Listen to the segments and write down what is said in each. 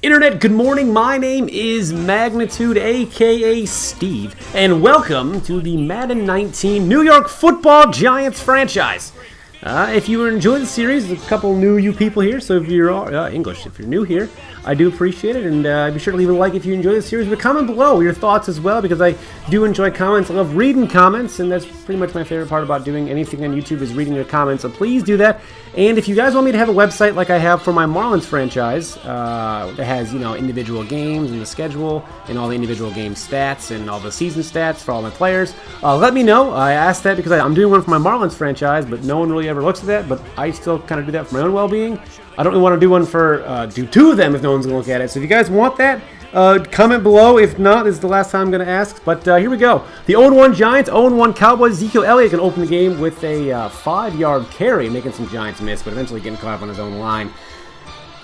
Internet, good morning. My name is Magnitude, aka Steve, and welcome to the Madden 19 New York Football Giants franchise. If you enjoy the series, there's a couple new people here, so if you're English, if you're new here, I do appreciate it, and be sure to leave a like if you enjoy the series, but comment below your thoughts as well, because I do enjoy comments. I love reading comments, and that's pretty much my favorite part about doing anything on YouTube is reading your comments, so please do that. And if you guys want me to have a website like I have for my Marlins franchise, that has, individual games and the schedule and all the individual game stats and all the season stats for all my players, let me know. I asked that because I'm doing one for my Marlins franchise, but no one really ever looks at that, but I still kind of do that for my own well-being. I don't really want to do one for, do two of them if no one's going to look at it. So if you guys want that, comment below. If not, this is the last time I'm going to ask. But here we go. The 0-1 Giants, 0-1 Cowboys. Ezekiel Elliott can open the game with a 5-yard carry, making some Giants miss, but eventually getting caught up on his own line.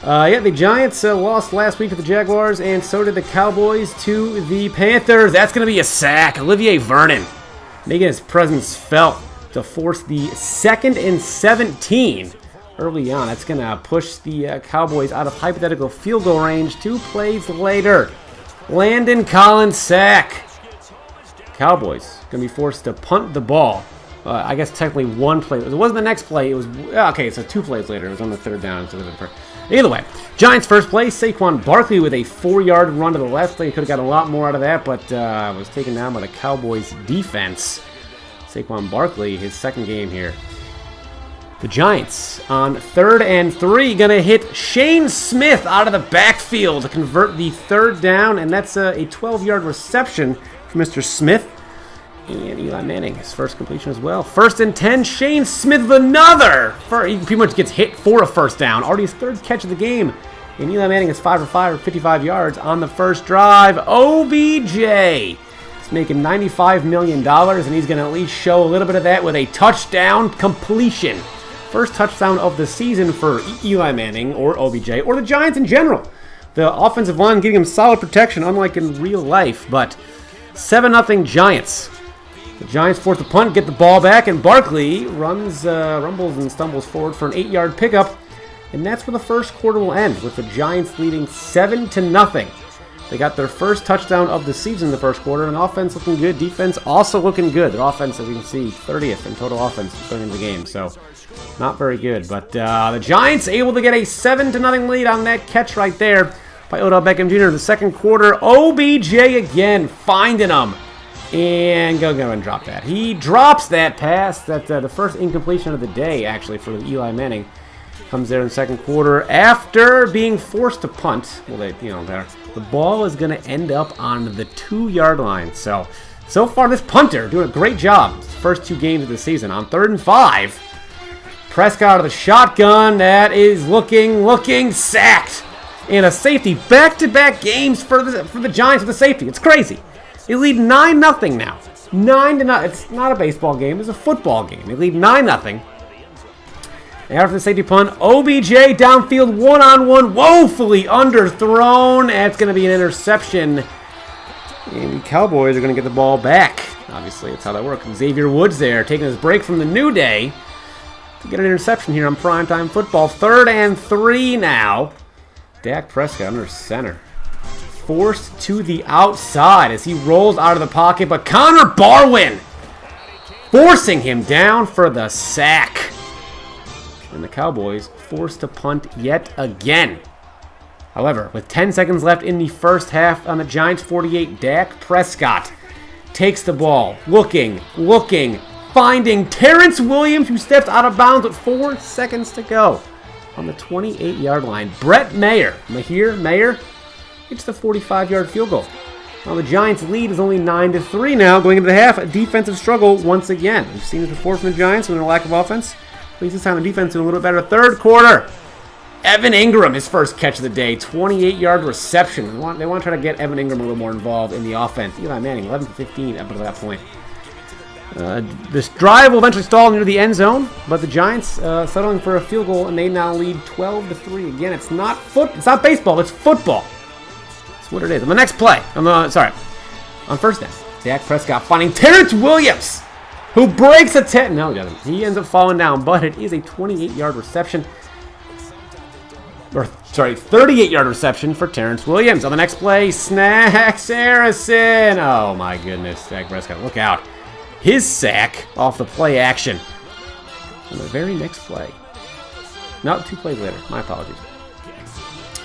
The Giants lost last week to the Jaguars, and so did the Cowboys to the Panthers. That's going to be a sack. Olivier Vernon making his presence felt to force the 2nd and 17 early on. That's going to push the Cowboys out of hypothetical field goal range 2 plays later. Landon Collins sack. Cowboys going to be forced to punt the ball. I guess technically 1 play. It wasn't the next play. It was, okay, so 2 plays later. It was on the 3rd down. Either way, Giants first play. Saquon Barkley with a 4-yard run to the left. They could have got a lot more out of that, but was taken down by the Cowboys defense. Saquon Barkley, his 2nd game here. The Giants on 3rd and 3 going to hit Shane Smith out of the backfield to convert the 3rd down, and that's a 12-yard reception for Mr. Smith. And Eli Manning, his first completion as well. 1st and 10, Shane Smith with another. He pretty much gets hit for a 1st down. Already his 3rd catch of the game. And Eli Manning is 5 for 5 or 55 yards on the first drive. OBJ is making $95 million, and he's going to at least show a little bit of that with a touchdown completion. First touchdown of the season for Eli Manning or OBJ or the Giants in general. The offensive line giving him solid protection, unlike in real life. But 7-0 Giants. The Giants force the punt, get the ball back, and Barkley rumbles and stumbles forward for an 8-yard pickup. And that's where the first quarter will end, with the Giants leading 7-0. They got their first touchdown of the season in the first quarter, and offense looking good, defense also looking good. Their offense, as you can see, 30th in total offense going into the game, so not very good. But the Giants able to get a 7-0 lead on that catch right there by Odell Beckham Jr. in the second quarter. OBJ again, finding them. And go and drop that. He drops that pass. That's the first incompletion of the day, actually, for Eli Manning. Comes there in the second quarter after being forced to punt. Well, the ball is going to end up on the 2-yard line. So far this punter doing a great job. His first 2 games of the season. On 3rd and 5, Prescott out of the shotgun. That is looking sacked. And a safety. Back-to-back games for the Giants with a safety. It's crazy. They lead 9-0 now. 9-0. It's not a baseball game. It's a football game. They lead 9-0. After the safety punt, OBJ downfield, one-on-one, woefully underthrown. That's going to be an interception. And the Cowboys are going to get the ball back. Obviously, that's how that works. Xavier Woods there, taking his break from the New Day to get an interception here on primetime football. 3rd and 3 now. Dak Prescott under center. Forced to the outside as he rolls out of the pocket, but Connor Barwin forcing him down for the sack. And the Cowboys forced to punt yet again. However, with 10 seconds left in the first half on the Giants 48, Dak Prescott takes the ball, looking, finding Terrence Williams, who steps out of bounds with 4 seconds to go on the 28-yard line. Brett Mayer gets the 45-yard field goal. Now the Giants' lead is only 9-3 now, going into the half. A defensive struggle once again. We've seen this before from the Giants with their lack of offense. At least this time the defense doing a little better. 3rd quarter. Evan Ingram, his first catch of the day. 28-yard reception. They want to try to get Evan Ingram a little more involved in the offense. Eli Manning, 11-15 up to that point. This drive will eventually stall near the end zone, but the Giants settling for a field goal, and they now lead 12-3. Again, it's not baseball, it's football. That's what it is. On the next play, on 1st down, Dak Prescott finding Terrence Williams, who breaks a 10. No, he doesn't. He ends up falling down, but it is a 28-yard reception. Or 38-yard reception for Terrence Williams. On the next play, snacks Harrison. Oh my goodness, Dak Prescott, look out. His sack off the play action. On the very next play. No, 2 plays later. My apologies.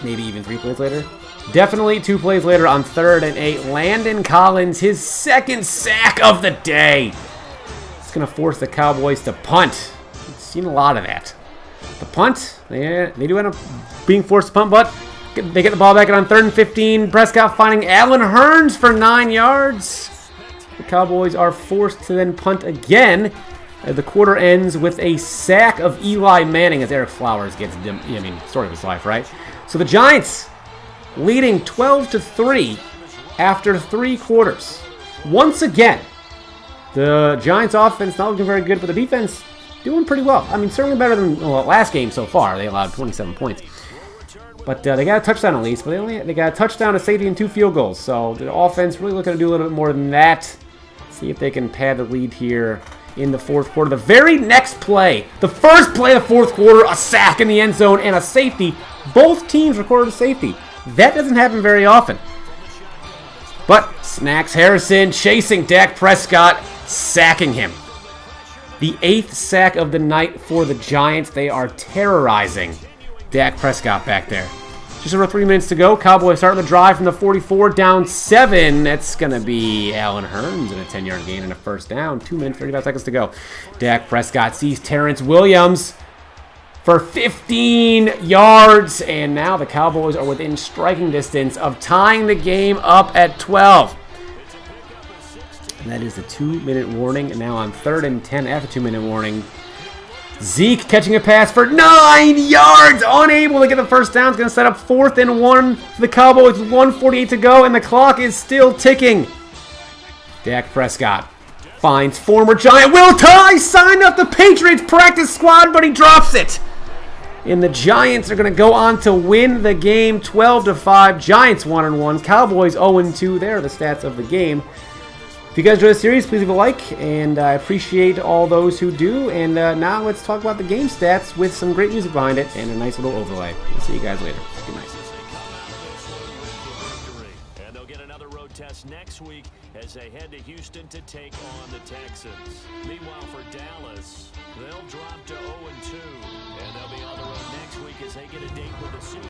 Maybe even 3 plays later. Definitely 2 plays later on 3rd and 8. Landon Collins, his 2nd sack of the day. It's going to force the Cowboys to punt. We've seen a lot of that. The punt, they do end up being forced to punt, but they get the ball back on 3rd and 15. Prescott finding Allen Hurns for 9 yards. The Cowboys are forced to then punt again. The quarter ends with a sack of Eli Manning as Eric Flowers gets story of his life, right? So the Giants leading 12-3 after 3 quarters. Once again, the Giants offense not looking very good, but the defense doing pretty well. I mean, certainly better than last game so far. They allowed 27 points. But they got a touchdown at least, but they got a touchdown, a safety, and 2 field goals. So the offense really looking to do a little bit more than that. See if they can pad the lead here in the 4th quarter. The very next play, the first play of the 4th quarter, a sack in the end zone and a safety. Both teams recorded a safety. That doesn't happen very often. But Snacks Harrison chasing Dak Prescott, sacking him. The 8th sack of the night for the Giants. They are terrorizing Dak Prescott back there. Just over 3 minutes to go. Cowboys starting the drive from the 44, down 7. That's going to be Allen Hurns and a 10-yard gain and a first down. 2 minutes, 35 seconds to go. Dak Prescott sees Terrence Williams for 15 yards. And now the Cowboys are within striking distance of tying the game up at 12. And that is the 2-minute warning. And now on 3rd and 10 after 2-minute warning. Zeke catching a pass for 9 yards, unable to get the first down. It's going to set up 4th and 1 for the Cowboys with 1:48 to go, and the clock is still ticking. Dak Prescott finds former Giant Will Tye, signed up the Patriots practice squad, but he drops it. And the Giants are going to go on to win the game 12-5. Giants 1-1, Cowboys 0-2. There are the stats of the game. If you guys enjoyed the series, please leave a like, and I appreciate all those who do. And now let's talk about the game stats with some great music behind it and a nice little overlay. We'll see you guys later. Good night. And they'll get another road test next week as they head to Houston to take on the Texans. Meanwhile, for Dallas, they'll drop to 0-2, and they'll be on the road next week as they get a date with the Super